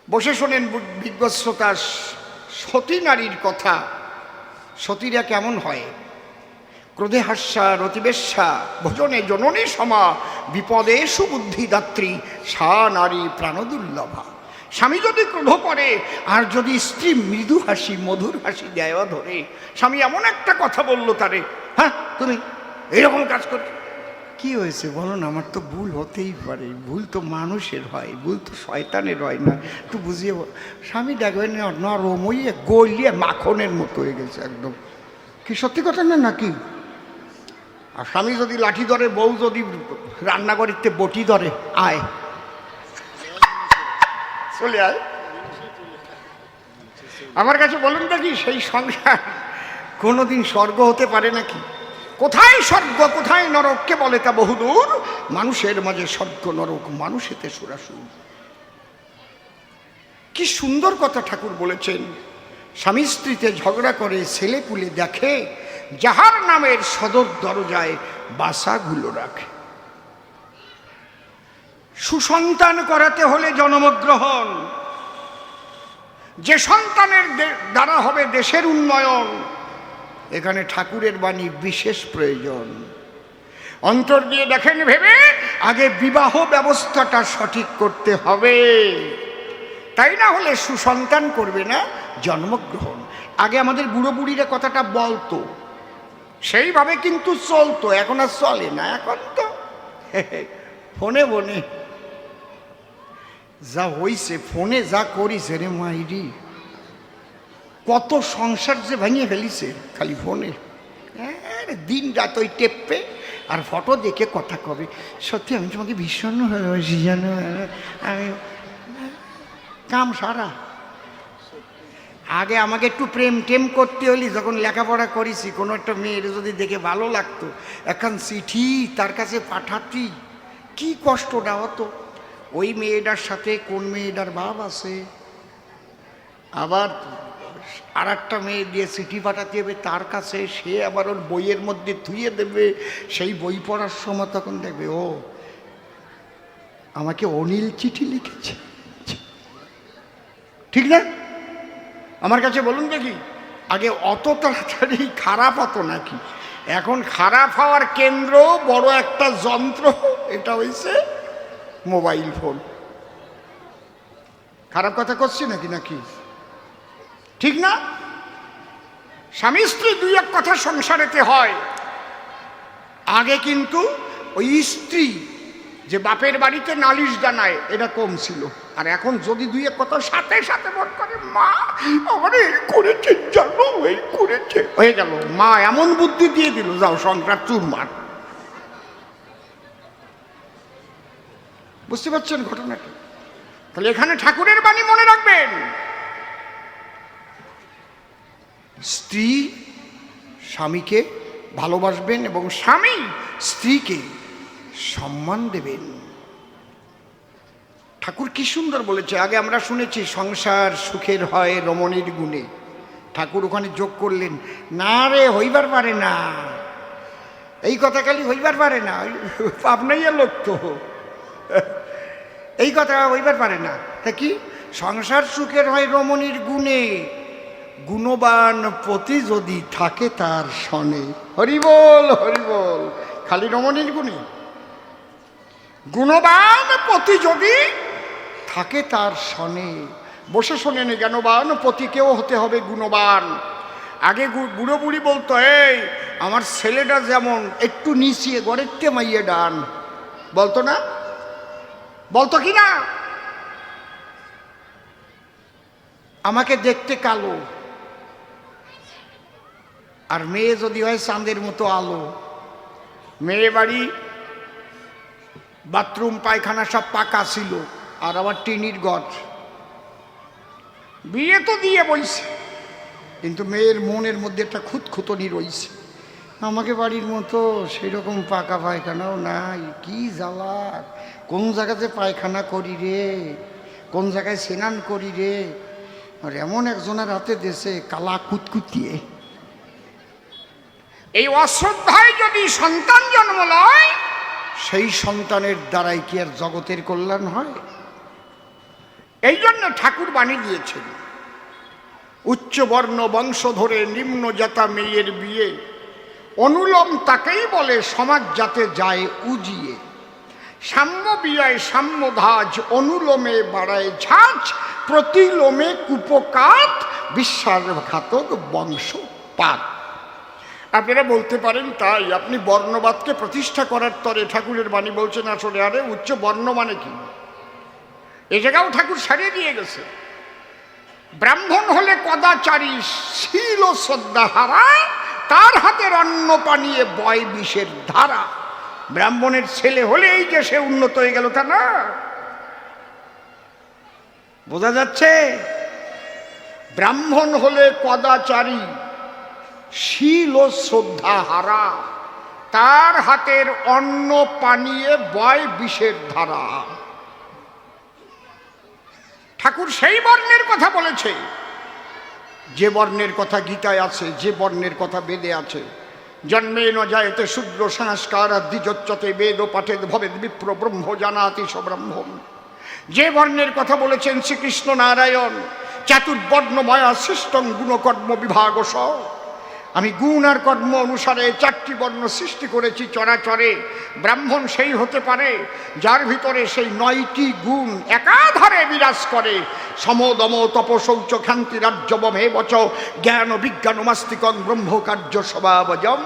বসে শোনেন বিজ্ঞ শ্রোতা, সতী নারীর কথা। সতীরা কেমন হয়? ক্রোধে হাস্যা রতিবেশ্যা ভোজনে জননী সমা বিপদে সুবুদ্ধিদাত্রী সা নারী প্রাণদুর্লভা। স্বামী যদি ক্রোধ করে আর যদি স্ত্রী মৃদু হাসি মধুর হাসি দেয় ধরে, স্বামী এমন একটা কথা বলল তারে, হ্যাঁ তুমি এইরকম কাজ করছো, কি হয়েছে বলো না, আমার তো ভুল হতেই পারে, ভুল তো মানুষের হয়, ভুল তো শয়তানের হয় না, একটু বুঝিয়ে স্বামী দেখবেন নরমইয়ে গলিয়ে মাখনের মতো হয়ে গেছে একদম। কি সত্যি কথা না নাকি? আর স্বামী যদি লাঠি ধরে, বউ যদি রান্নাঘরেতে বটি ধরে, আয় চলে আয় আমার কাছে, বলুন দেখি সেই সংসার কোনোদিন স্বর্গ হতে পারে নাকি? কোথায় স্বর্গ কোথায় নরক কে বলে তা বহুদূর, মানুষের মাঝে স্বর্গ নরক মানুষেতে সুরাসুর। কি সুন্দর কথা ঠাকুর বলেছেন। স্বামী স্ত্রীতে ঝগড়া করে ছেলে পুলে দেখে, যাহার নামের সদর দরজায় বাসাগুলো রাখে। সুসন্তান করাতে হলে জন্মগ্রহণ, যে সন্তানের দ্বারা হবে দেশের উন্নয়ন, এখানে ঠাকুরের বাণী বিশেষ প্রয়োজন। অন্তর দিয়ে দেখেন ভেবে, আগে বিবাহ ব্যবস্থাটা সঠিক করতে হবে, তাই না হলে সুসন্তান করবে না জন্মগ্রহণ। আগে আমাদের বুড়ো বুড়িরা কথাটা বলতো, সেইভাবে কিন্তু চলতো, এখন আর চলে না। এখন তো ফোনে ফোনে যা হইছে, ফোনে যা করিছে রে মাইরি, কত সংসার যে ভেঙে ফেলিছে খালি ফোনে। দিন রাত ওই টেপে আর ফটো দেখে কথা কবে, সত্যি আমি তোমাকে ভীষণ ভালোবাসি জানো, আমি কাম সারা। আগে আমাকে একটু প্রেম টেম করতে হলি, যখন লেখাপড়া করেছি, কোনো একটা মেয়ের যদি দেখে ভালো লাগতো, এখন চিঠি তার কাছে পাঠাতি, কি কষ্টটা হতো। ওই মেয়েটার সাথে কোন মেয়েটার ভাব আছে, আবার আর একটা মেয়ে দিয়ে চিঠি পাঠাতে হবে তার কাছে, সে আবার ওর বইয়ের মধ্যে ধুয়ে দেবে। সেই বই পড়ার সময় তখন দেখবে, ও আমাকে অনিল চিঠি লিখেছে, ঠিক না? আমার কাছে বলুন দেখি, আগে অত তাড়াতাড়ি খারাপ হতো নাকি? এখন খারাপ হওয়ার কেন্দ্র বড় একটা যন্ত্র, এটা হয়েছে মোবাইল ফোন। খারাপ কথা করছি নাকি নাকি ঠিক না? স্বামী স্ত্রী দুই এক কথা সংসারেতে হয়। আগে কিন্তু ওই স্ত্রী যে বাপের বাড়িতে নালিশ জানায়, এটা কম ছিল। আর এখন যদি দুই এক কথা সাথে সাথে মন করে, মা আমার এই করেছে জানো, এই করেছে, হয়ে গেল। মা এমন বুদ্ধি দিয়ে দিল, যাও সংসার চুরমার। বুঝতে পারছেন ঘটনাটা? তাহলে এখানে ঠাকুরের বাণী মনে রাখবেন, স্ত্রী স্বামীকে ভালোবাসবেন এবং স্বামী স্ত্রীকে সম্মান দেবেন। ঠাকুর কি সুন্দর বলেছে। আগে আমরা শুনেছি সংসার সুখের হয় রমণীর গুণে, ঠাকুর ওখানে যোগ করলেন, না রে হইবার পারে না, এই কথা খালি হইবার পারে না, পাবনাইয়া লোক তো, এই কথা হইবার পারে না। তা কি সংসার সুখের হয় রমণীর গুণে, গুণবান পতি যদি থাকে তার সনে। হরিবল হরিবল, খালি রমণীর গুণে। গুণবান পতি যদি থাকে তার সনে। বসে শোনেন, জ্ঞানবান পতিকেও হতে হবে গুণবান। আগে বুড়ো বুড়ি বলতো, এই আমার ছেলেটা যেমন একটু নিচিয়ে গড়েতে মাইয়ে ডান, বলতো না? বলতো কি না? আমাকে দেখতে কালো, আর মেয়ে যদি হয় চাঁদের মতো আলো। মেয়ে বাড়ি বাথরুম পায়খানা সব পাকা ছিল, আর আবার টিনির গজ। বিয়ে তো দিয়ে বইছে, কিন্তু মেয়ের মনের মধ্যে একটা খুঁতখুতনি রইছে, আমাকে বাড়ির মতো সেরকম পাকা পায়খানাও নাই, কি জ্বালা, কোন জায়গাতে পায়খানা করি রে, কোন জায়গায় স্নান করি রে। আর এমন একজনের হাতে দেশে কালা কুতকুতিয়ে। এই অশ্রদ্ধায় যদি সন্তান জন্ম লয়, সেই সন্তানের দ্বারাই কি আর জগতের কল্যাণ হয়? এই জন্য ঠাকুর বাণী দিয়েছেন, উচ্চ বর্ণ বংশ ধরে নিম্ন জাতা মেয়ের বিয়ে, অনুলোম তাকেই বলে সমাজ যাতে যায় উজিয়ে। সাম্য বিয়ায় সাম্য ধাজ, অনুলোমে বাড়ায় ঝাঁজ, প্রতিলোমে কুপকাত, বিশ্বাসঘাতক বংশপাত। আপনারা বলতে পারেন তাই, আপনি বর্ণবাদকে প্রতিষ্ঠা করার তরে ঠাকুরের বাণী বলছেন। আসলে আরে উচ্চ বর্ণ মানে কি, এ জায়গাও ঠাকুর সারিয়ে দিয়ে গেছে। ব্রাহ্মণ হলে কদাচারী, শীল ও শ্রদ্ধা হারা, তার হাতের অন্ন পানিয়ে বয় বিষের ধারা। ব্রাহ্মণের ছেলে হলেই যে সে উন্নত হয়ে গেল তা না, বোঝা যাচ্ছে? ব্রাহ্মণ হলে কদাচারী, শীল ও শ্রদ্ধা হারা, তার হাতের অন্ন পানিয়ে বয় বিষের ধারা। ঠাকুর সেই বর্ণের কথা বলেছে যে বর্ণের কথা গীতায় আছে, যে বর্ণের কথা বেদে আছে। জন্মে ন জায়তে শূদ্র সংস্কার দ্বিজোচ্যতে বেদ পাঠেদ ভবেদ বিপ্র ব্রহ্ম জানাতি সব্রহ্মম। যে বর্ণের কথা বলেছেন শ্রীকৃষ্ণ নারায়ণ, চাতুর্বর্ণময়া সৃষ্টং গুণকর্ম বিভাগস। আমি গুণ আর কর্ম অনুসারে 4টি বর্ণ সৃষ্টি করেছি চরাচরে। ব্রাহ্মণ সেই হতে পারে যার ভিতরে সেই 9টি গুণ একাধারে বিরাজ করে। সমদম তপ শৌচ ক্ষান্তি রাজ্যবম হে বচ, জ্ঞান বিজ্ঞান মাস্তিকং ব্রহ্ম কার্য স্বভাবজম।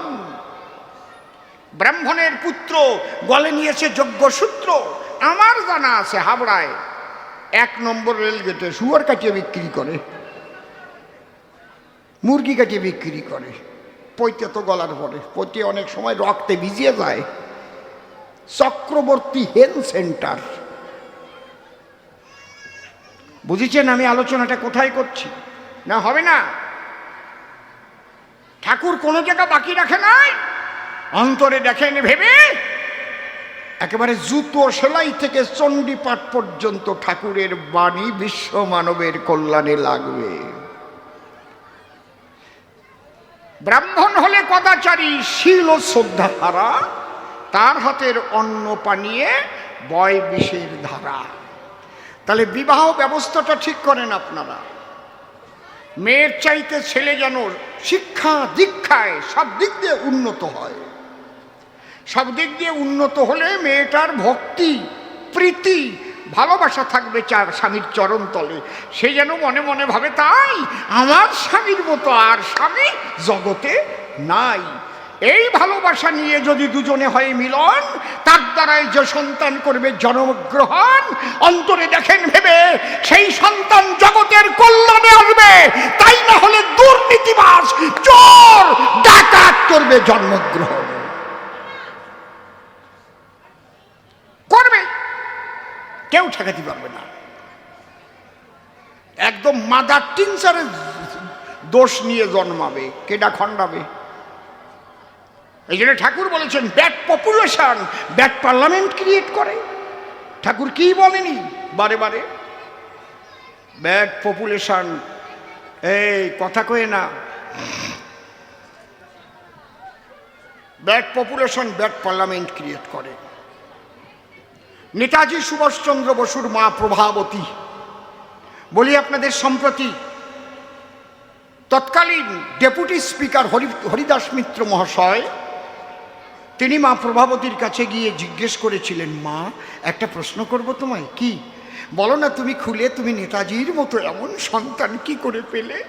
ব্রাহ্মণের পুত্র গলে নিয়েছে যজ্ঞসূত্র। আমার জানা আছে হাবড়ায় 1 নম্বর রেলগেটে শুয়োর কাটিয়ে বিক্রি করে, মুরগি কাটিয়ে বিক্রি করে। পৈতে তো গলার পরে, পৈতে অনেক সময় রক্তে ভিজিয়ে যায়। চক্রবর্তী হেলথ সেন্টার, বুঝেছেন আমি আলোচনাটা কোথায় করছি? না হবে না, ঠাকুর কোনো জায়গা বাকি রাখে নাই, অন্তরে দেখেন ভেবে। একেবারে জুতো সেলাই থেকে চণ্ডীপাঠ পর্যন্ত ঠাকুরের বাণী বিশ্ব মানবের কল্যাণে লাগবে। ব্রাহ্মণ হলে কদাচারী, শীল ও শ্রদ্ধা হারা, তার হাতের অন্ন পানিয়ে বয় বিষের ধারা। তাহলে বিবাহ ব্যবস্থাটা ঠিক করেন আপনারা। মেয়ের চাইতে ছেলে যেন শিক্ষা দীক্ষায় সব দিক দিয়ে উন্নত হয়। সব দিক দিয়ে উন্নত হলে মেয়েটার ভক্তি, প্রীতি, ভালোবাসা থাকবে স্বামীর চরণ তলে। সে যেন মনে মনে ভাবে তাই আমার স্বামীর মতো আর স্বামী জগতে নাই। এই ভালোবাসা নিয়ে যদি দুজনে হয় মিলন, তার দ্বারাই যে সন্তান করবে জন্মগ্রহণ, অন্তরে দেখেন ভেবে সেই সন্তান জগতের কল্যাণে আসবে। তাই না হলে দুর্নীতিবাজ, চোর, ডাকাত করবে জন্মগ্রহণ, করবে, কেউ ঠেকাতে পারবে না। একদম মাদার টিনচারের দোষ নিয়ে জন্মাবে, কেডা খণ্ডাবে। এই জন্য ঠাকুর বলেছেন bad population bad parliament create করে। ঠাকুর কি বলেনি বারে বারে? ব্যাড পপুলেশন, এই কথা কয়ে না, bad population bad parliament create করে। নেতাজি সুভাষচন্দ্র বসুর মা প্রভাবতী, বলি আপনাদের সম্প্রতি তৎকালীন ডেপুটি স্পিকার হরিদাস মিত্র মহাশয়, তিনি মা প্রভাবতীর কাছে গিয়ে জিজ্ঞেস করেছিলেন, মা একটা প্রশ্ন করব তোমায়। কি? বলো না, তুমি খুলে, তুমি নেতাজির মতো এমন সন্তান কি করে পেলে?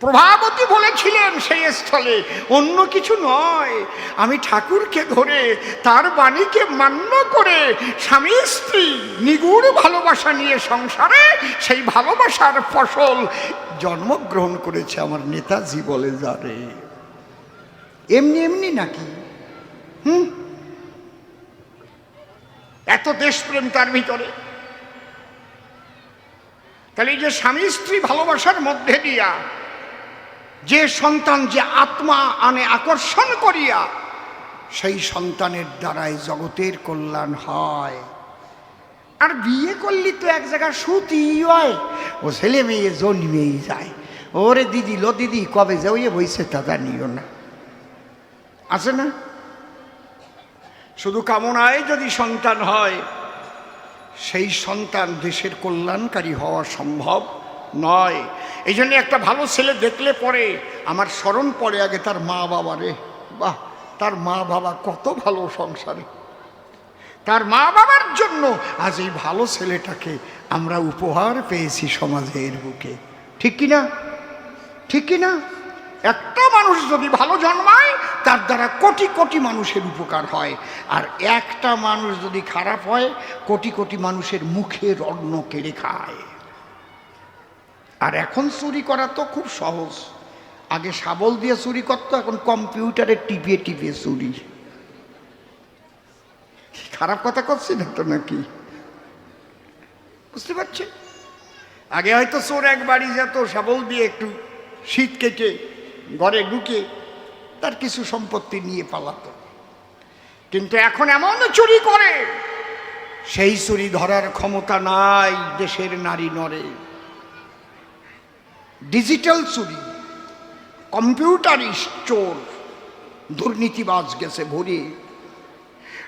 প্রভাবতী বলেছিলেন সেই স্থলে, অন্য কিছু নয়, আমি ঠাকুরকে ধরে তার বাণীকে মান্য করে স্বামী স্ত্রী নিগুড় ভালোবাসা নিয়ে সংসারে সেই ভালোবাসার ফসল জন্মগ্রহণ করেছে আমার নেতাজি বলে যারে। এমনি এমনি নাকি? এত দেশপ্রেম তার ভিতরে। তাহলে এই যে স্বামী স্ত্রী ভালোবাসার মধ্যে দিয়া যে সন্তান, যে আত্মা আনে আকর্ষণ করিয়া, সেই সন্তানের দ্বারাই জগতের কল্যাণ হয়। আর বিয়ে করলি তো এক জায়গায় সুতি হয়, ও ছেলে মেয়ে জন্মেই যায়। ওরে দিদি, লো দিদি, কবে যে ওই বইছে তা জানিও না, আছে না? শুধু কামনায় যদি সন্তান হয়, সেই সন্তান দেশের কল্যাণকারী হওয়া সম্ভব নয়। এই জন্য একটা ভালো ছেলে দেখলে পরে আমার স্মরণ পড়ে আগে তার মা বাবারে। বাহ, তার মা বাবা কত ভালো সংসারে, তার মা বাবার জন্য আজ এই ভালো ছেলেটাকে আমরা উপহার পেয়েছি সমাজের বুকে। ঠিক কিনা? ঠিক কিনা? একটা মানুষ যদি ভালো জন্মায় তার দ্বারা কোটি কোটি মানুষের উপকার হয়, আর একটা মানুষ যদি খারাপ হয় কোটি কোটি মানুষের মুখের অন্ন কেড়ে খায়। আর এখন চুরি করা তো খুব সহজ, আগে শাবল দিয়ে চুরি করতো, এখন কম্পিউটারে টিপিয়ে টিপিয়ে চুরি। খারাপ কথা করছি না তো নাকি? বুঝতে পারছেন? আগে হয়তো চোর এক বাড়ি যেত, শাবল দিয়ে একটু শীত কেটে ঘরে ঢুকে তার কিছু সম্পত্তি নিয়ে পালাতো, কিন্তু এখন এমন চুরি করে সেই চুরি ধরার ক্ষমতা নাই দেশের নারী নরে। ডিজিটাল চুরি, কম্পিউটারিস্ট চোর, দুর্নীতিবাজ গেছে ভরে।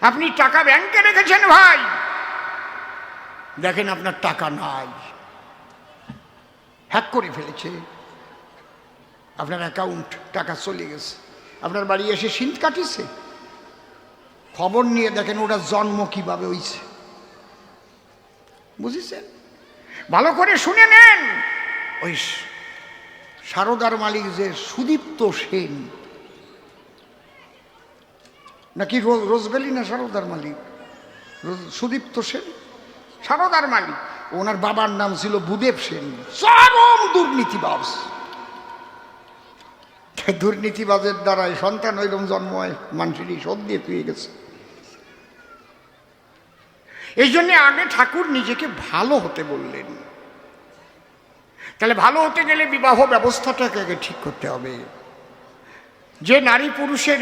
আপনি টাকা ব্যাংকে রেখেছেন ভাই, দেখেন আপনার টাকা নাই, হ্যাক করে ফেলেছে আপনার অ্যাকাউন্ট, টাকা চলে গেছে। আপনার বাড়ি এসে সিঁধ কাটিছে, খবর নিয়ে দেখেন ওটা জন্ম কিভাবে হইছে। বুঝেছেন? ভালো করে শুনে নেন, ওই সারদার মালিক যে সুদীপ্ত সেন, নাকি রোজবেলি না সারদার মালিক, সুদীপ্ত সেন সারদার মালিক, ওনার বাবার নাম ছিল ভূদেব সেন, চরম দুর্নীতিবাজ। দুর্নীতিবাজের দ্বারাই সন্তান ওইরকম জন্ম হয়, মানুষেরই শোধ দিয়ে পেয়ে গেছে। এই জন্যে আগে ঠাকুর নিজেকে ভালো হতে বললেন। তাহলে ভালো হতে গেলে বিবাহ ব্যবস্থাটাকে আগে ঠিক করতে হবে। যে নারী পুরুষের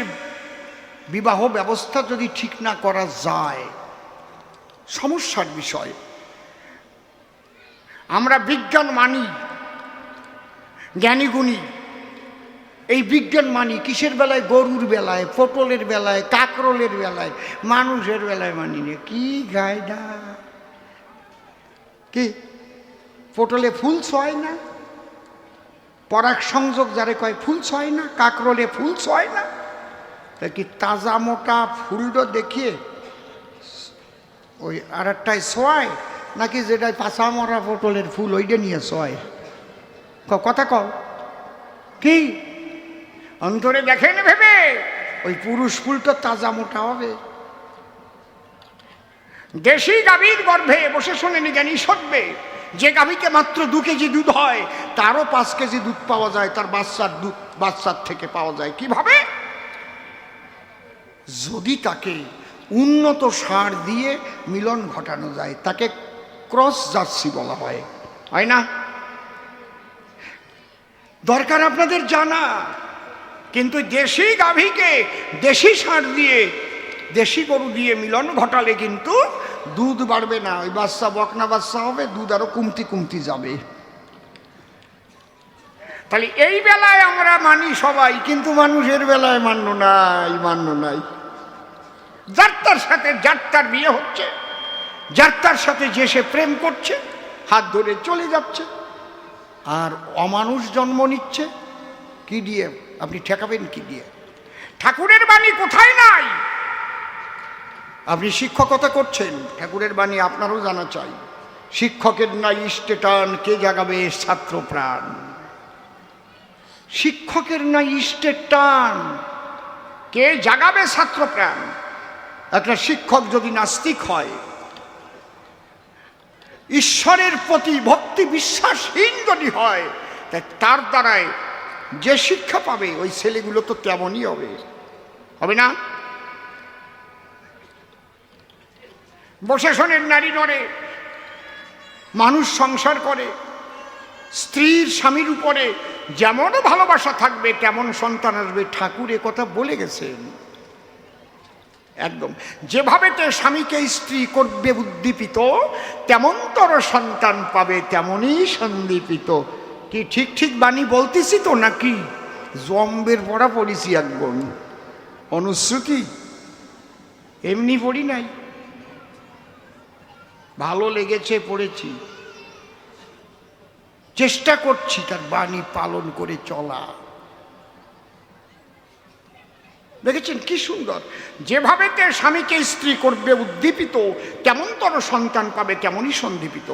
বিবাহ ব্যবস্থা যদি ঠিক না করা যায় সমস্যার বিষয়। আমরা বিজ্ঞান মানি, জ্ঞানীগুণী, এই বিজ্ঞান মানি কিসের বেলায়? গরুর বেলায়, পটলের বেলায়, কাকরোলের বেলায়, মানুষের বেলায় মানি না। কি গায়দা! কি পটলে ফুল ছয় না, পরাগ সংযোগ যারে কয় ফুল ছয় না, কাকরোলে ফুল ছয় না, তা কি তাজা মোটা ফুলটা দেখিয়ে ওই আর একটাই ছোয়ায়, নাকি যেটাই পাশা মরা পটলের ফুল ওইটা নিয়ে ছোয়ায়? কথা কও কি? অন্তরে দেখেন ভেবে, ওই পুরুষ ফুলটা তাজা মোটা হবে। দেশি গাভীর গর্ভে বসে শোনেন জ্ঞানী সরবে, যে গাভীকে মাত্র 2 কেজি দুধ হয় তারও 5 কেজি দুধ পাওয়া যায়, তার বাচ্চার দুধ বাচ্চার থেকে পাওয়া যায়। কিভাবে? যদি তাকে উন্নত সার দিয়ে মিলন ঘটানো যায়, তাকে ক্রস জার্সি বলা হয়, হয় না? দরকার আপনাদের জানা। কিন্তু দেশি গাভীকে দেশি সার দিয়ে, দেশি গরু দিয়ে মিলন ঘটালে কিন্তু দুধ বাড়বে না, ওই বাচ্চা বকনা বাচ্চা হবে, দুধ আরো কমতি কমতি যাবে। তাহলে এই বেলায় আমরা মানি সবাই, কিন্তু মানুষের বেলায় মান্য নাই, মান্য নাই। যার তার সাথে যার তার বিয়ে হচ্ছে, যার তার সাথে যে সে প্রেম করছে, হাত ধরে চলে যাচ্ছে, আর অমানুষ জন্ম নিচ্ছে। কি দিয়ে আপনি ঠেকাবেন? কি দিয়ে? ঠাকুরের বাণী কোথায় নাই? আপনি শিক্ষকতা করছেন, ঠাকুরের বাণী আপনারও জানা চাই। শিক্ষকের নাই ইষ্টে টান, কে জাগাবে ছাত্র প্রাণ। শিক্ষকের নাই ইষ্টে টান, কে জাগাবে ছাত্র প্রাণ। একটা শিক্ষক যদি নাস্তিক হয়, ঈশ্বরের প্রতি ভক্তি বিশ্বাসহীন যদি হয়, তার দ্বারাই যে শিক্ষা পাবে ওই ছেলেগুলো তো তেমনই হবে, হবে না? বসে শোনেন নারী নরে, মানুষ সংসার করে, স্ত্রীর স্বামীর উপরে যেমন ভালোবাসা থাকবে তেমন সন্তান আসবে। ঠাকুর এ কথা বলে গেছেন একদম। যেভাবে তে স্বামীকে স্ত্রী করবে উদ্দীপিত, তেমনতর সন্তান পাবে তেমনই সন্দীপিত। কি ঠিক ঠিক বাণী বলতেছি তো নাকি জম্বের পড়া পড়িছি? একদম অনুশ্রুতি এমনি পড়ি নাই। ভালো লেগেছে পড়েছি, চেষ্টা করছি তার বাণী পালন করে চলা। দেখেছেন কি সুন্দর, যেভাবে তে স্বামীকে স্ত্রী করবে উদ্দীপিত, কেমনতর সন্তান পাবে তেমনই সন্দীপিত।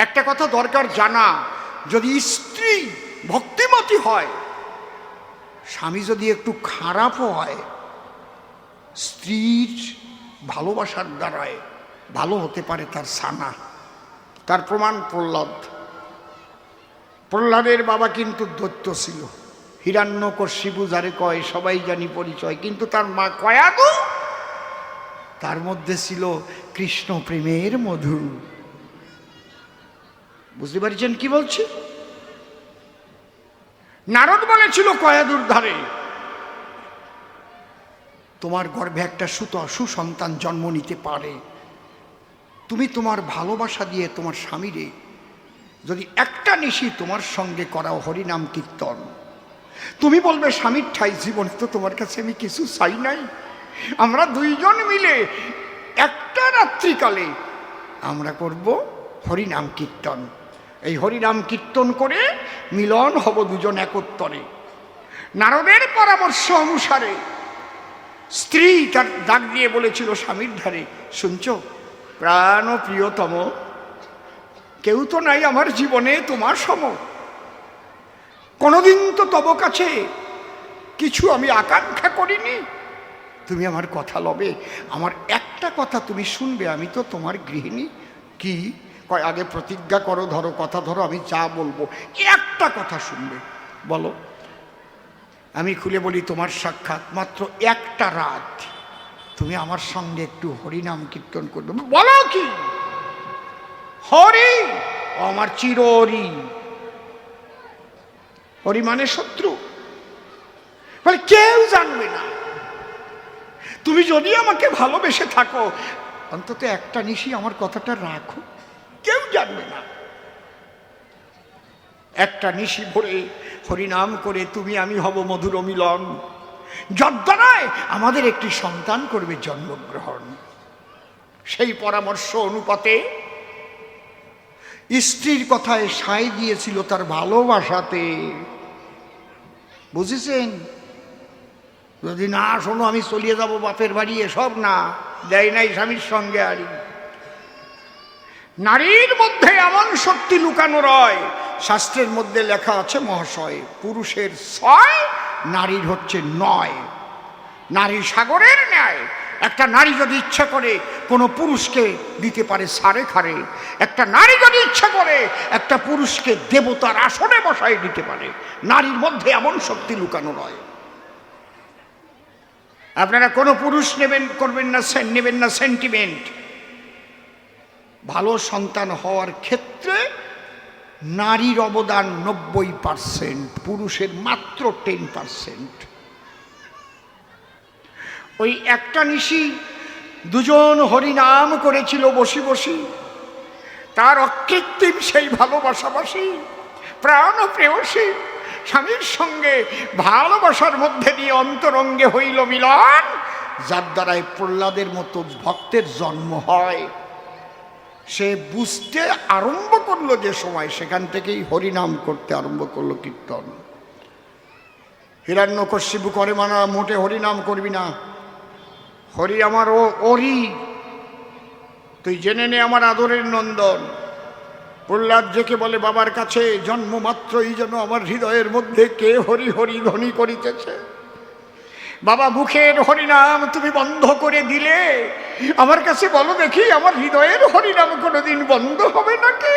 একটা কথা দরকার জানা, যদি স্ত্রী ভক্তিমতী হয়, স্বামী যদি একটু খারাপও হয়, স্ত্রীর ভালোবাসার দ্বারায় ভালো হতে পারে তার সানা। তার প্রমাণ প্রহ্লাদ। প্রহ্লাদের বাবা কিন্তু দৈত্য ছিল, হিরণ্যকশিপু যারে কয় সবাই জানি পরিচয়, কিন্তু তার মা কয়াদু, তার মধ্যে ছিল কৃষ্ণ প্রেমের মধু। বুঝতে পারছেন কি বলছি? নারদ বলেছিল কয়াদুর ধারে, তোমার গর্ভে একটা সুসন্তান জন্ম নিতে পারে, তুমি তোমার ভালোবাসা দিয়ে তোমার স্বামীরে যদি একটা নিশি তোমার সঙ্গে করাও হরিনাম কীর্তন, তুমি বলবে স্বামীর ঠাই জীবনে তো তোমার কাছে আমি কিছু চাই নাই, আমরা দুইজন মিলে একটা রাত্রিকালে আমরা করব হরিনাম কীর্তন। এই হরিনাম কীর্তন করে মিলন হব দুজন একত্তরে। নারদের পরামর্শ অনুসারে স্ত্রী তার ডাক দিয়ে বলেছিল স্বামীর ধারে, শুনছো প্রাণ প্রিয়তম, কেউ তো নাই আমার জীবনে তোমার সম, কোনোদিন তো তব কাছে কিছু আমি আকাঙ্ক্ষা করিনি, তুমি আমার কথা লবে, আমার একটা কথা তুমি শুনবে, আমি তো তোমার গৃহিণী। কি কয়, আগে প্রতিজ্ঞা করো, ধরো কথা ধরো, আমি যা বলবো একটা কথা শুনবে। বলো। আমি খুলে বলি, তোমার সাক্ষাৎ মাত্র একটা রাত, তুমি আমার সঙ্গে একটু হরিনাম কীর্তন করবে। বলো কি? হরি, আমার চিরহরি। হরি মানে শত্রু, বলে কেউ জানবে না। তুমি যদি আমাকে ভালোবেসে থাকো, অন্তত একটা নিশি আমার কথাটা রাখো, কেউ জানবে না। একটা নিশি ভরে হরিনাম করে তুমি আমি হব মধুর মিলন, যদ্বারায় আমাদের একটি সন্তান করবে জন্মগ্রহণ। সেই পরামর্শ অনুপাতে স্ত্রীর কথায় সায় দিয়েছিল তার ভালোবাসাতে। বুঝেছেন? যদি না শোনো আমি চলিয়ে যাব বাপের বাড়ি, এসব না, দেয় নাই স্বামীর সঙ্গে আরি। নারীর মধ্যে এমন শক্তি লুকানো রয়, শাস্ত্রের মধ্যে লেখা আছে মহাশয়, পুরুষের 6, নারীর হচ্ছে 9। নারী সাগরের ন্যায়। একটা নারী যদি ইচ্ছা করে কোনো পুরুষকে দিতে পারে সারে খারে, একটা নারী যদি ইচ্ছা করে একটা পুরুষকে দেবতার আসনে বসায় দিতে পারে। নারীর মধ্যে এমন শক্তি লুকানো রয়। আপনারা কোনো পুরুষ করবেন না সেন্টিমেন্ট। ভালো সন্তান হওয়ার ক্ষেত্রে নারীর অবদান 90%, পুরুষের মাত্র 10%। ওই একটা নিশি দুজন হরিনাম করেছিল বসি বসি, তার অকৃত্রিম সেই ভালোবাসাবাসী প্রাণ প্রেয়সী স্বামীর সঙ্গে ভালোবাসার মধ্যে দিয়ে অন্তরঙ্গে হইল মিলন, যার দ্বারাই প্রহ্লাদের মতো ভক্তের জন্ম হয়। সে বুঝতে আরম্ভ করলো যে সময়, সেখান থেকেই হরিনাম করতে আরম্ভ করলো কীর্তন। হিরণ্যকশিপু করে মানা, মোটে হরিনাম করবি না, হরি আমার ওরি, তুই জেনে নে আমার আদরের নন্দন। প্রহ্লাদ যেকে বলে বাবার কাছে, জন্ম মাত্রই যেন আমার হৃদয়ের মধ্যে কে হরি হরি ধ্বনি করিতেছে। বাবা মুখের হরিনাম তুমি বন্ধ করে দিলে, আমার কাছে বলো দেখি আমার হৃদয়ের হরিনাম কোনোদিন বন্ধ হবে নাকি?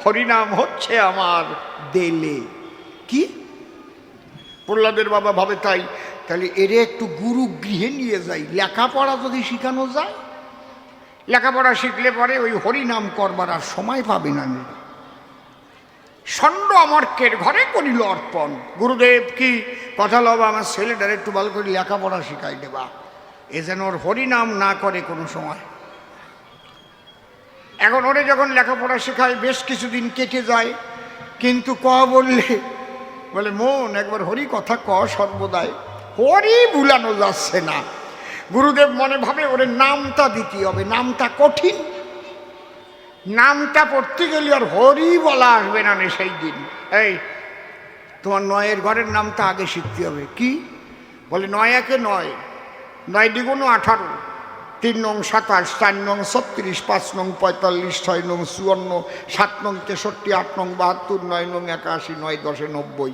হরিনাম হচ্ছে আমার দেলে। কি প্রহ্লাদের বাবা ভাবে তাই, তাহলে এরে একটু গুরু গৃহে নিয়ে যাই, লেখাপড়া যদি শিখানো যায়, লেখাপড়া শিখলে পরে ওই হরিনাম করবার আর সময় পাবে না। ষণ্ড অমর্কের ঘরে করিল অর্পণ। গুরুদেব কি কথা লবা, আমার ছেলেটার একটু ভালো করে লেখাপড়া শিখাই দেবা, এ যেন ওর হরিনাম না করে কোনো সময়। এখন ওরে যখন লেখাপড়া শেখায় বেশ কিছুদিন কেটে যায়, কিন্তু বললে বলে মন একবার হরি কথা সর্বদাই, হরি ভুলানো যাচ্ছে না। গুরুদেব মনে ভাবে ওরে নামটা দিতে হবে, নামটা কঠিন, নামটা পড়তে গেলে আর হরি বলা আসবে না সেই দিন। এই তোমার নয়ের ঘরের নামটা আগে শিখতে হবে। কি বলে? 9 একে 9, 9 দ্বিগুণ 18, 3 নং 27, 4 নং 36, 5 নং 45, 6 নং 54, 7 নং 63, 8 নং 72, 9 নং 81, 9 10 90।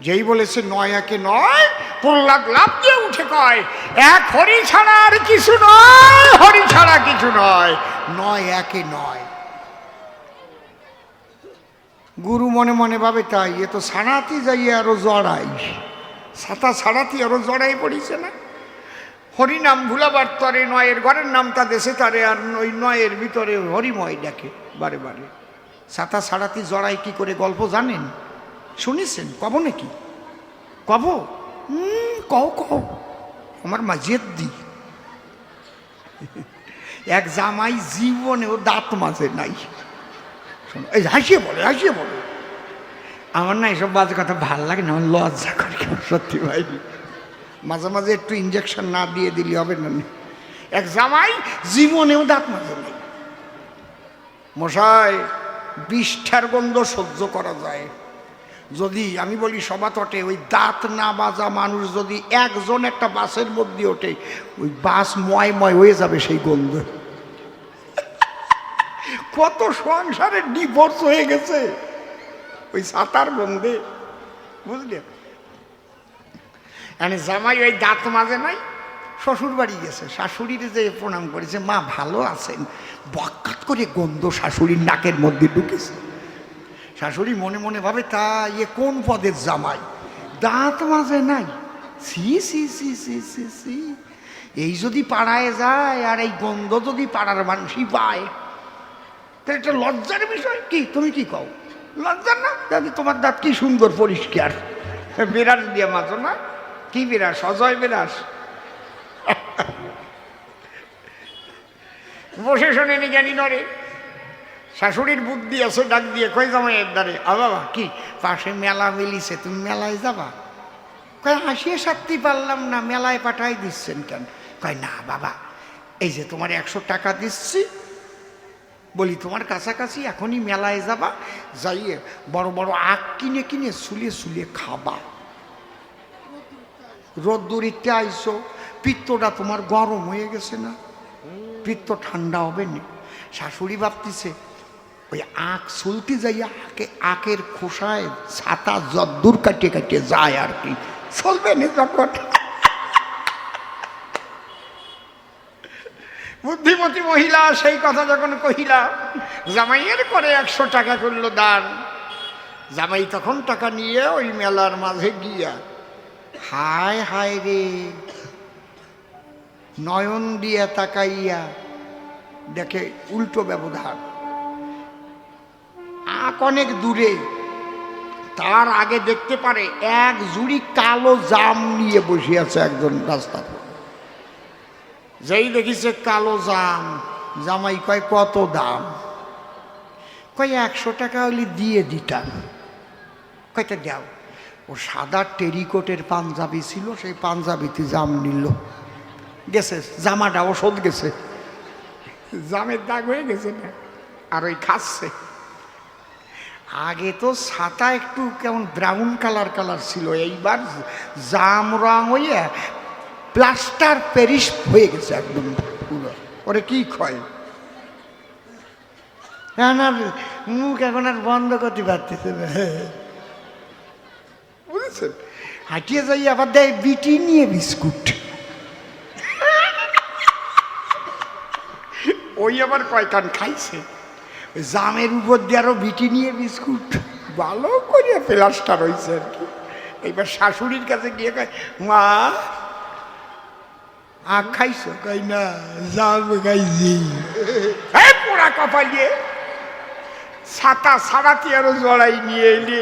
যেই বলেছে 9 একে 9, প্রহ্লাদ লাফ দিয়ে উঠে কয়, এক হরি ছাড়া আর কিছু নয়, হরি ছাড়া কিছু নয়, 9 একে 9। গুরু মনে মনে ভাবে, তাই এ তো ছাড়াতে যাই আরো জড়াই, ছাতা ছাড়াতে আরো জড়াই পড়িছে না। হরিনাম ভুলাবার তরে 9 ঘরের নামটা দেশে তারে, আর ওই 9 ভিতরে হরিময় ডাকে বারে বারে। ছাতা ছাড়াতে জড়াই কি করে গল্প জানেন? শুনেছেন? কব নাকি? কব? কও কও, আমার মা জেদ্দি। এক জামাই জীবনেও দাঁত মাজে নাই। এই হাসিয়ে বলে, হাসিয়ে বলে। আমার না এসব বাজে কথা ভাল লাগে না, আমার লজ্জা করে সত্যি ভাই। মাঝে মাঝে একটু ইঞ্জেকশন না দিয়ে দিলে হবে না। এক জামাই জীবনেও দাঁত মাজে নাই। মশাই, বিষ্ঠার গন্ধ সহ্য করা যায় যদি, আমি বলি সভা তটে ওই দাঁত না বাজা মানুষ যদি একজন একটা বাসের মধ্যে ওঠে, ওই বাস ময় ময় হয়ে যাবে সেই গন্ধ। কত সংসারে ডিভোর্স হয়ে গেছে ওই ছাতার গন্ধে, বুঝলে? মানে জামাই ওই দাঁত মাজে নাই, শ্বশুর বাড়ি গেছে, শাশুড়ির যে প্রণাম করেছে, মা ভালো আছেন, বকাত করে গন্ধ শাশুড়ির নাকের মধ্যে ঢুকেছে। শাশুড়ি মনে মনে ভাবে, তা এ কোন পদের জামাই, দাঁত মাজে নাই, সি সি সি সি সি সি। এই যদি পাড়ায় যায় আর এই গন্ধ যদি পাড়ার মানুষই পায়, তাহলে একটা লজ্জার বিষয়। কি তুমি কি কও? লজ্জার না? দাদি তোমার দাঁত কি সুন্দর পরিষ্কার, বিরাস দিয়ে মাতো না? কি বিরাস? অজয় বিরাস। বসে শোনেনি জ্ঞানী নরে, শাশুড়ির বুদ্ধি আছে, ডাক দিয়ে কই জামাইয়ের দ্বারে, বাবা কি পাশে মেলা মিলিছে, তুমি মেলায় যাবা? কয় হাসিয়ে সারতে পারলাম না, মেলায় পাঠাই দিচ্ছেন কেন? কয় না বাবা, এই যে তোমার 100 টাকা দিচ্ছি, বলি তোমার কাছাকাছি এখনই মেলায় যাবা, যাইয়ে বড় বড় আখ কিনে কিনে সুলিয়ে সুলিয়ে খাবা। রোদ্দুরিতে আইসো, পিত্তটা তোমার গরম হয়ে গেছে না, পিত্ত ঠান্ডা হবে না। শাশুড়ি ভাবতেছে ওই আখ সুলতে যাইয়া আখের খোসায় ছাতা যদ্দূর কাটিয়ে কাটিয়ে যায় আর কি, চলবে না যখন। বুদ্ধিমতী মহিলা সেই কথা যখন কহিলা, জামাইয়ের করে 100 টাকা করলো দান। জামাই তখন টাকা নিয়ে ওই মেলার মাঝে গিয়া, হায় হায় রে, নয়ন দিয়া তাকাইয়া দেখে উল্টো ব্যবধান। আখ অনেক দূরে, তার আগে দেখতে পারে এক জুড়ি কালো জাম নিয়ে বসে আছে একজন রাস্তাতে। যেই দেখিছে কালো জাম, জামাই কয় কত দাম? কয় 100 টাকা হলে দিয়ে দিতাম। কয়টা দাও। ও সাদা টেরিকোটের পাঞ্জাবি ছিল, সেই পাঞ্জাবিতে জাম নিল, গেছে জামাটা ওষুধ গেছে, জামের দাগ হয়ে গেছে না, আর ওই খাচ্ছে। আগে তো ছাতা একটু কেমন ব্রাউন কালার কালার ছিল, এইবার জাম রং হইয়া প্লাস্টার প্যারিস হয়ে গেছে একদম পুরো। ওরে কি কয়, না মুখ এখন আর বন্ধ করতে পারতেছে না, বুঝেছেন? হাঁটিয়ে যাই আবার দেয় বিটি নিয়ে বিস্কুট, ওই আবার কয়খান খাইছে। জামের উপর দিয়ে আরো বিটি নিয়ে বিস্কুট, ভালো করে প্লাস্টার হয়েছে আর কি। এইবার শাশুড়ির কাছে গিয়ে কয়, মা আখ খাইছো? কই না, জাম খাইছি। পোড়া কপালিয়ে, ছাতা ছাড়াতে আরো জড়াই নিয়ে এলে,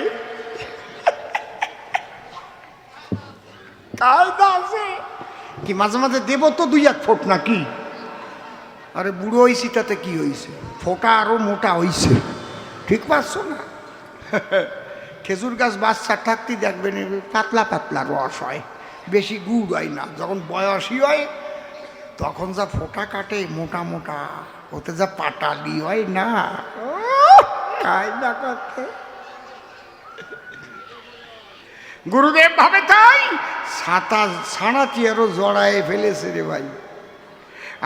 কায়দা আছে কি? মাঝে মাঝে দেব তো 2-1 ফোঁট নাকি? আরে বুড়ো হয়েছি তাতে কি হয়েছে, ফোঁটা আরো মোটা হয়েছে, ঠিক পাচ্ছ না? খেজুর গাছ বাচ্চা থাকতে দেখবেন পাতলা পাতলা রস হয়, বেশি গুড় হয় না। যখন বয়সী হয় তখন যা ফোঁটা কাটে মোটা মোটা, ওতে যা পাটালি হয় না, কায়দা করতে। গুরুদেব ভাবে তাই ছাড়াতি আরো জড়ায় ফেলেছে রে ভাই।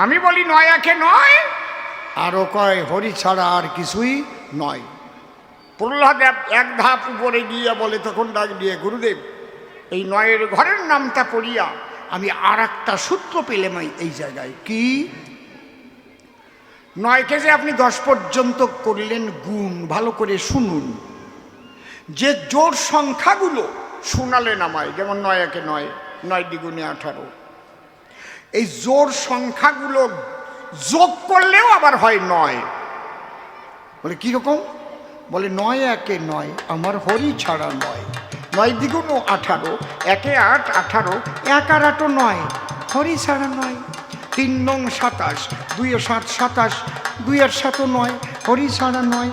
আমি বলি নয় একে নয়, আরো কয় হরি ছাড়া আর কিছুই নয়। প্রহ্লাদ এক ধাপ উপরে গিয়ে বলে, তখন ডাক দিয়ে, গুরুদেব এই নয়ের ঘরের নামটা পড়িয়া আমি আর একটা সূত্র পেলাম এই জায়গায়। কি? নয়কে যে আপনি 10 পর্যন্ত করলেন গুণ, ভালো করে শুনুন। যে জোড় সংখ্যাগুলো শোনালেন আমায়, যেমন 9 একে 9, 9 দ্বিগুণে 18, এই জোড় সংখ্যাগুলো যোগ করলেও আবার হয় 9। বলে কিরকম? বলে 9 একে 9, আমার হরি ছাড়া 9। 9 দ্বিগুণ 18, 1 8, 18, 1 আর 8 9, হরি ছাড়া 9। 3 নং 27, 2 7 27, 2 আর 7 9, হরি ছাড়া 9।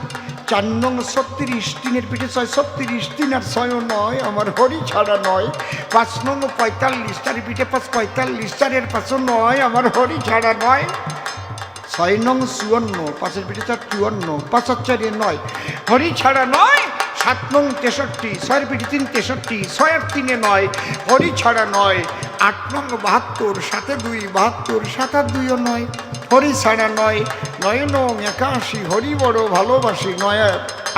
4 নং 36, 3 পিঠে 6 36, 3 আর 6 9, আমার হরি ছাড়া 9। 5 নং 45, 4 পিঠে 5 45, 4 আর 5 9, আমার হরি ছাড়া 9। 6 নং 54, 5 পিঠে 4 54, 5 আর 4 9, হরি ছাড়া 9। 7 নং 63, 6 পিঠে 3 63, 6 আর 3 9, হরি ছাড়া 9। 8 নং 72, 7 2 72, 7 আর 2 9, হরি ছাড়া 9। 9 নং 81, হরি বড় ভালোবাসি, 9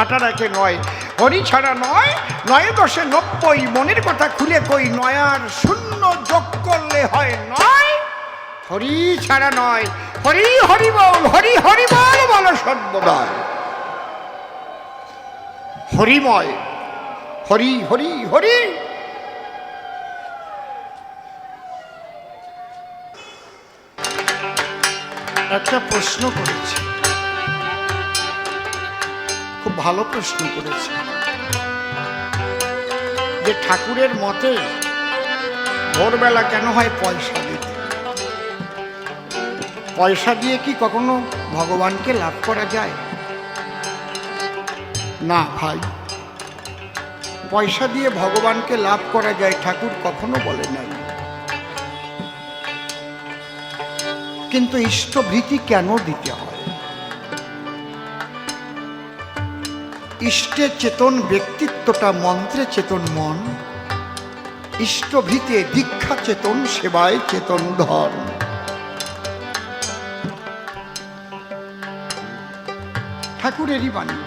18 একে 9, হরি ছাড়া 9। 9 10 90, মনের কথা খুলে কই, 9 আর 0 যোগ করলে হয় 9, হরি ছাড়া 9। হরি হরি বল, হরি হরি বল, বলো সর্বদাই হরিময়, হরি হরি হরি। একটা প্রশ্ন করেছি, খুব ভালো প্রশ্ন করেছে, যে ঠাকুরের মতে ভোরবেলা কেন হয় পয়সা দিতে? পয়সা দিয়ে কি কখনো ভগবানকে লাভ করা যায়? না ভাই, পয়সা দিয়ে ভগবানকে লাভ করা যায় ঠাকুর কখনো বলে নাই। কিন্তু ইষ্টভীতি কেন দিতে হয়? ইষ্টে চেতন ব্যক্তিত্বটা, মন্ত্রে চেতন মন, ইষ্টভীতে দীক্ষা চেতন, সেবায় চেতন ধন। ঠাকুরেরই বাণী।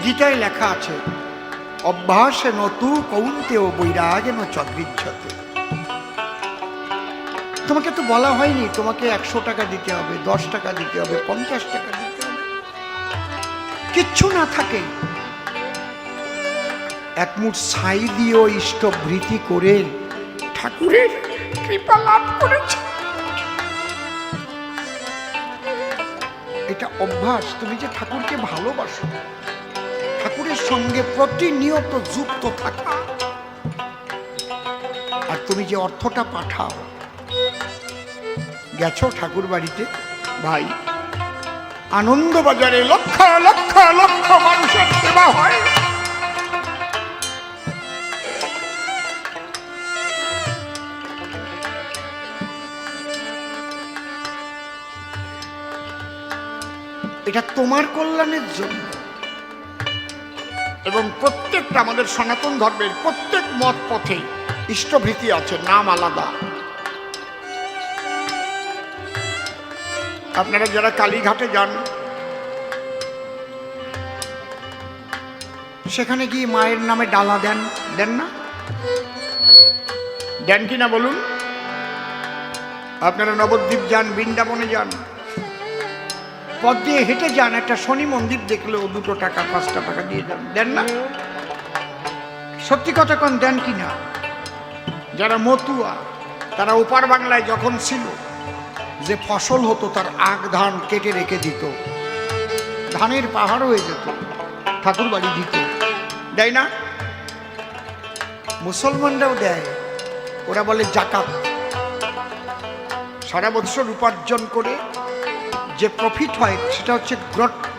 গীতায় লেখা আছে, অভ্যাসে নতু কৌন্তেয় বৈরাগেন চগৃহ্যতে। তোমাকে তো বলা হয়নি তোমাকে 100 টাকা দিতে হবে, 10 টাকা দিতে হবে, 50 টাকা দিতে হবে। কিচ্ছু না থাকে, এক মুঠ ছাই দিয়েও ইষ্টভৃতি করে ঠাকুরের কৃপা লাভ করেছে। এটা অভ্যাস। তুমি যে ঠাকুরকে ভালোবাসো, ঠাকুরের সঙ্গে প্রতিনিয়ত যুক্ত থাকা, আর তুমি যে অর্থটা পাঠাও। গেছো ঠাকুর বাড়িতে ভাই, আনন্দবাজারে লক্ষ লক্ষ লক্ষ মানুষের সেবা হয়। এটা তোমার কল্যাণের জন্য। এবং প্রত্যেকটা আমাদের সনাতন ধর্মের প্রত্যেক মত পথে ইষ্টভীতি আছে, নাম আলাদা। আপনারা যারা কালীঘাটে যান, সেখানে গিয়ে মায়ের নামে ডালা দেন, দেন না? দেন কি না বলুন? আপনারা নবদ্বীপ যান, বৃন্দাবনে যান, পথ দিয়ে হেঁটে যান, একটা শনি মন্দির দেখলেও 2 টাকা 5 টাকা দিয়ে যান, দেন না? সত্যি কথা কোন, দেন কি না? যারা মতুয়া, তারা ওপার বাংলায় যখন ছিল, যে ফসল হতো তার আগ ধান কেটে রেখে দিত, ধানের পাহাড় হয়ে যেত, ঠাকুর বাড়ি দিত, দেয় না? মুসলমানরাও দেয়, ওরা বলে জাকাত। সারা বছর উপার্জন করে যে প্রফিট হয় সেটা হচ্ছে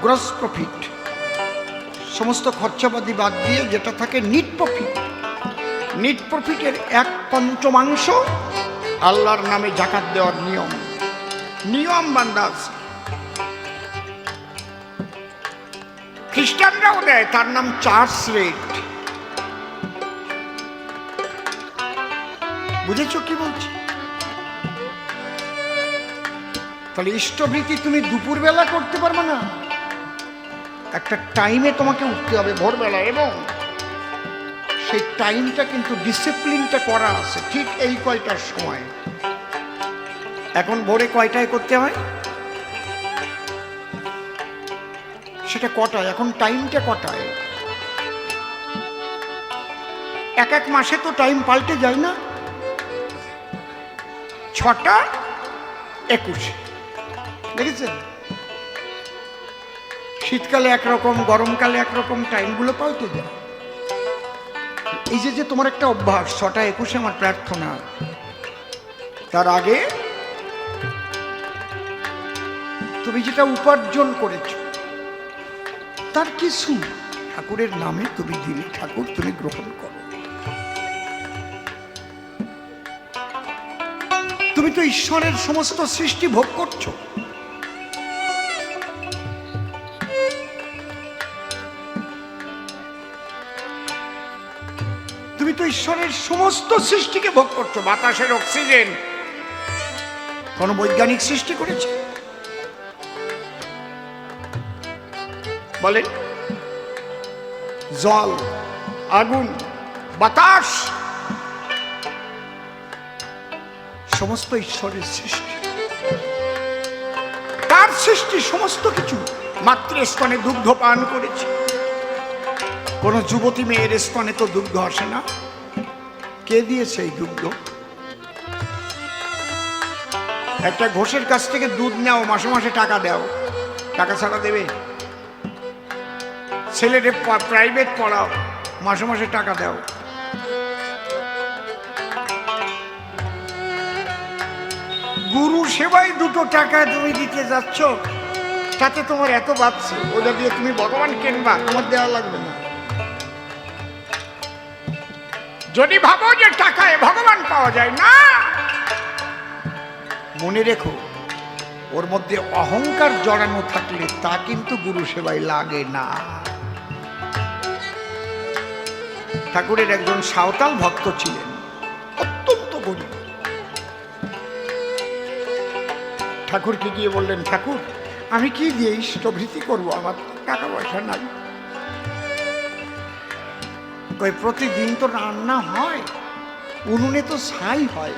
গ্রস প্রফিট, সমস্ত খরচাপাতি বাদ দিয়ে যেটা থাকে নিট প্রফিট। নিট প্রফিটের 1/5 আল্লাহর নামে জাকাত দেওয়ার নিয়ম নিয়ম বান্দা আছে। খ্রিস্টানরাও দেয়, তার নাম চার্চ রেট। বুঝেছো কি বলছি? তাহলে ইষ্টভৃতি তুমি দুপুরবেলা করতে পারবে না, একটা টাইমে তোমাকে উঠতে হবে ভোরবেলা, এবং সেই টাইমটা কিন্তু ডিসিপ্লিনটা করা আছে ঠিক এই কয়টার সময়। এখন ভোরে কয়টায় করতে হয় সেটা কটায়, এখন টাইমটা কটায়? এক এক মাসে তো টাইম পাল্টে যায় না, 6:21 দেখেছেন? শীতকালে একরকম, গরমকালে একরকম, টাইমগুলো পাল্টে যায়। এই যে তোমার একটা অভ্যাস 6:21 আমার প্রার্থনা, তার আগে তুমি যেটা উপার্জন করেছ তার কিছু ঠাকুরের নামে তুমি দিলে, ঠাকুর তুমি গ্রহণ করো। তুমি তো ঈশ্বরের সমস্ত সৃষ্টি ভোগ করছো। তুমি তো ঈশ্বরের সমস্ত সৃষ্টিকে ভোগ করছো। বাতাসের অক্সিজেন কোন বৈজ্ঞানিক সৃষ্টি করেছে? বলেন। জল, আগুন, বাতাস সমস্ত ঈশ্বরের সৃষ্টি। তার সৃষ্টি সমস্ত কিছু। মাতৃস্তনে দুগ্ধ পান করেছে। কোন যুবতী মেয়ের স্তনে তো দুগ্ধ আসে না। কে দিয়েছে এই দুগ্ধ? একটা ঘোষের কাছ থেকে দুধ নাও, মাসে মাসে টাকা দাও, টাকা ছাড়া দেবে? ছেলেদের প্রাইভেট পড়াও, মাসে মাসে টাকা দাও। গুরু সেবায় 2 টাকা তুমি দিতে যাচ্ছ, তাতে তোমার এত বাড়ছে, ওটা দিয়ে তুমি ভগবান কিনবা, তোমার দেওয়া লাগবে না। যদি ভাবো যে টাকায় ভগবান পাওয়া যায় না, মনে রেখো ওর মধ্যে অহংকার জড়ানো থাকলে তা কিন্তু গুরু সেবায় লাগে না। ঠাকুরের একজন সাঁওতাল ভক্ত ছিলেন, অত্যন্ত গরিব। ঠাকুরকে গিয়ে বললেন, ঠাকুর আমি কি দিয়ে ইষ্টভৃতি করবো, আমার টাকা পয়সা নাই। ওই প্রতিদিন তো রান্না হয়, উনুনে তো ছাই হয়,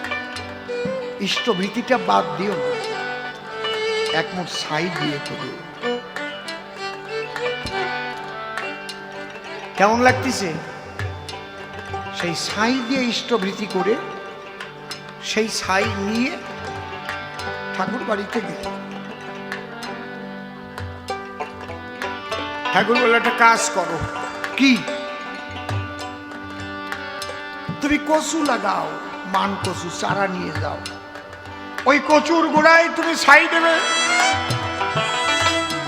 ইষ্টভৃতিটা বাদ দিও না, এক মুঠ ছাই দিয়ে করো। কেমন লাগতেছে? সেই ছাই দিয়ে ইষ্টভৃতি করে সেই ছাই নিয়ে ঠাকুর বাড়িতে গেল। ঠাকুর বলে, একটা কাজ করো। কি? তুমি কচু লাগাও, মান কচু চারা নিয়ে যাও, ওই কচুর গোড়ায় তুমি ছাই দেবে।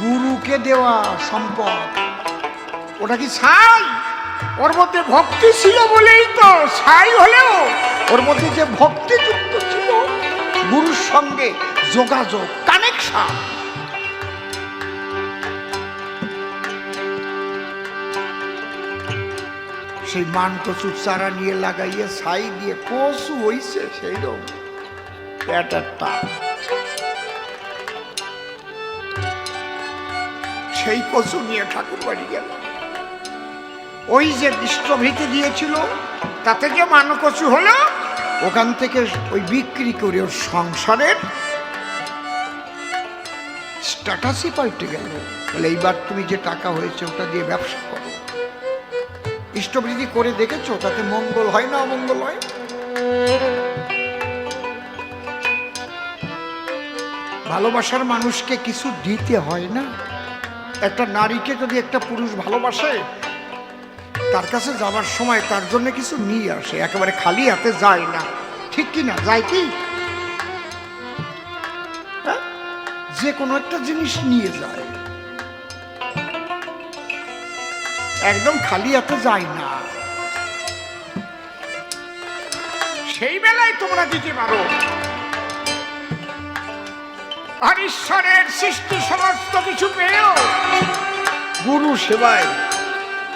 গুরুকে দেওয়া সম্পদ, ওটা কি ছাই? ওর মধ্যে ভক্তি ছিল বলেই তো ছাই হলেও ওর মধ্যে যে ভক্তিযুক্ত ছিল, গুরুর সঙ্গে যোগাযোগ, কানেকশন, সেই মান কচুর চারা নিয়ে লাগাইয়ে ছাই দিয়ে কচু হইছে সেই রকম প্যাটারটা। সেই কচু নিয়ে ঠাকুর বাড়ি গেল। ওই যে ইষ্টভৃতি দিয়েছিল তাতে যে মান কচু হলো, ওখান থেকে ওই বিক্রি করে ওর সংসারের স্ট্যাটাসই পাল্টে গেল। বলে, এইবার তুমি যে টাকা হয়েছে ওটা দিয়ে ব্যবসা করো। ইষ্টভৃতি করে দেখেছো তাতে মঙ্গল হয় না অমঙ্গল হয়? ভালোবাসার মানুষকে কিছু দিতে হয় না। একটা নারীকে যদি একটা পুরুষ ভালোবাসে, তার কাছে যাবার সময় তার জন্য কিছু নিয়ে আসে, একেবারে খালি হাতে যায় না। ঠিক কি না? যায় কি? যে কোনো একটা জিনিস নিয়ে যায়, একদম খালি হাতে যায় না। সেই বেলায় তোমরা দিতে পারো। আর ঈশ্বরের সৃষ্টি সমস্ত কিছু পেয়েও গুরু সেবায়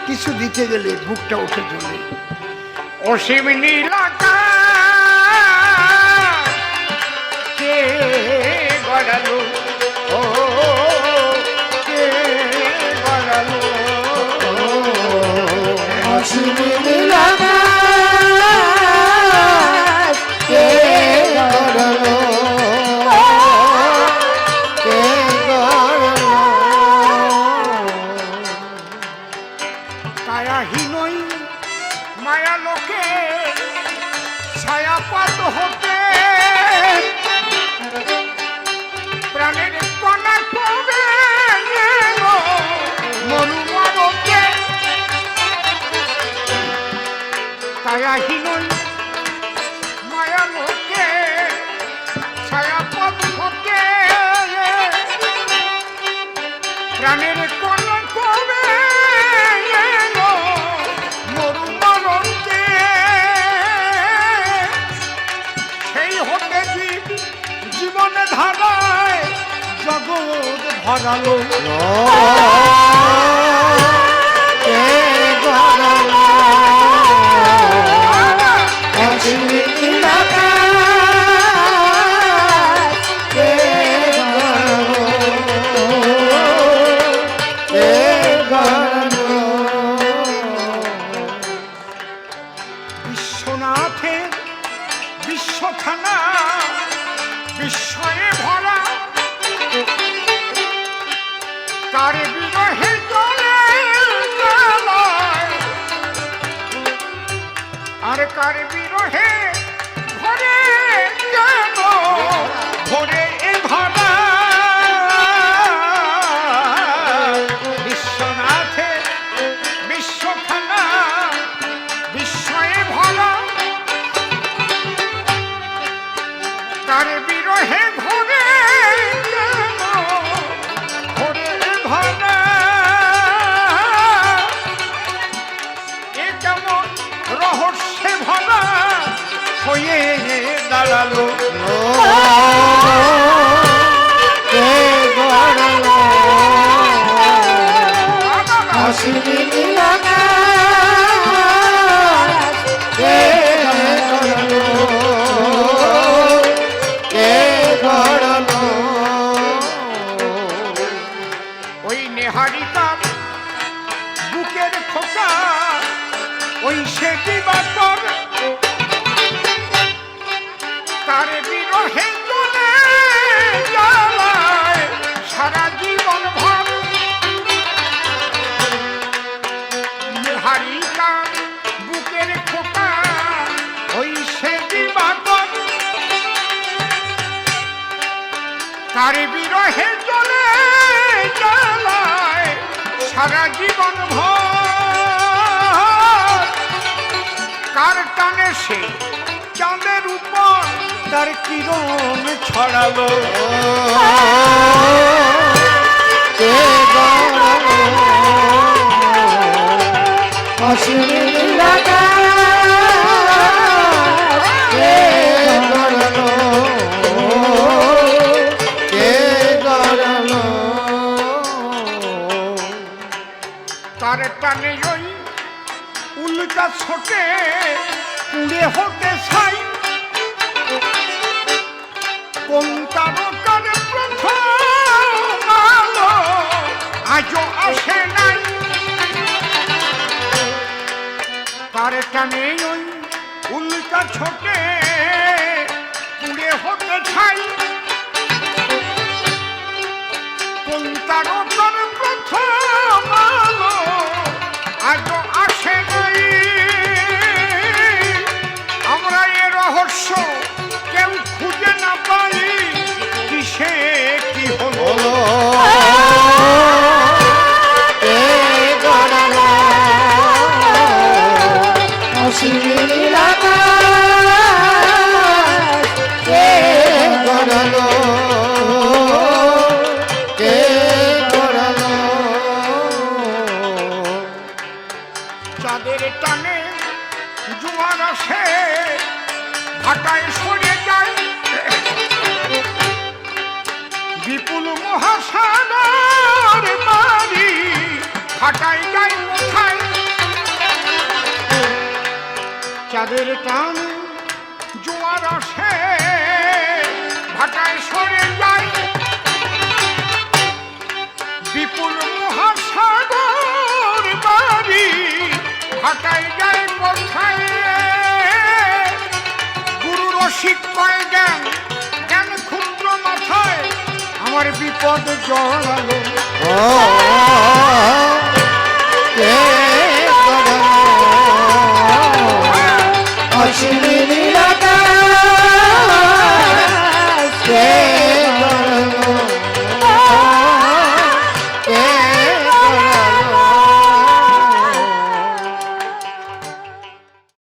কিছু দিতে গেলে বুকটা উঠে চলে। অসীম নীলাকাশ কে গড়ালো, ও কে গড়ালো, অসীম নীলাকাশ কে গড়ালো, কে গড়ালো। কায়াহীনই মায়া লোকে ছায়াপাত হতে প্রাণের কণা কবে মরুমারতে। কায়াহীনই মায়া লোকে ছায়াপাত হতে প্রাণের কণা কবে মরুমারতে। সেই হতে জীবনে ধারায় জগৎ ভরালো, কে গড়ালো, অসীম নীলাকাশ কে গড়ালো, কে গড়ালো। বিশ্বনাথের বিশ্বখানা বিস্ময়ে ভরা, তার বিরহে জলে জ্বালায়, আর কার বিরহে ঘরে কেন ভরে এ ভরা। বিশ্বনাথের বিশ্বখানা বিস্ময়ে ভরা, তার বিরহে ঘরে কেন ঘরে ভরা। এ কেমন রহস্যে ভরা হয়ে দাঁড়ালো, কে গড়ালো, অসীম নীলাকাশ কে গড়ালো, কে গড়ালো। ওই নেহারিকার বুকের খোকা ওই সে দিবাকর, তার বিরহে চলে জ্বালায় সারা জীবন ভর। নেহারিকার বুকের খোকা ওই সে দিবাকর, তার বিরহে চলে জ্বালায় সারা জীবন ভর। কার টানে সে চাঁদের উপর তার কিরণ ছড়ালো, কে গড়ালো, অসীম নীলাকাশ কে গড়ালো, কে গড়ালো। তার টানে ওই উল্কা ছোটে পুড়ে হতে ছাই, কোন তারকার প্রথম আলো আজও আসে নাই। তার টানে ওই উল্কা ছোটে পুড়ে হতে ছাই, কোন তারকার প্রথম আলো আজও আসে নাই। আমরা এ রহস্য কেউ খুঁজে না পাই, কিসে কি হলো, কে গড়ালো, অসীম নীলাকাশ কে গড়ালো, কে গড়ালো। চাঁদের টানে জোয়ার আসে ভাটায় সরে যায় বিপুল মহাসাগর বাড়ি ভাটায় যায় কোথায় চাঁদের টান জোয়ার আসে ভাটায় সরে যায় বিপুল মহাসাগর বাড়ি ভাটায় যায় কোথায় গুরু রসিক কয় জ্ঞান জ্ঞান ক্ষুদ্র মাথায় আমার বিপদ জড়ালো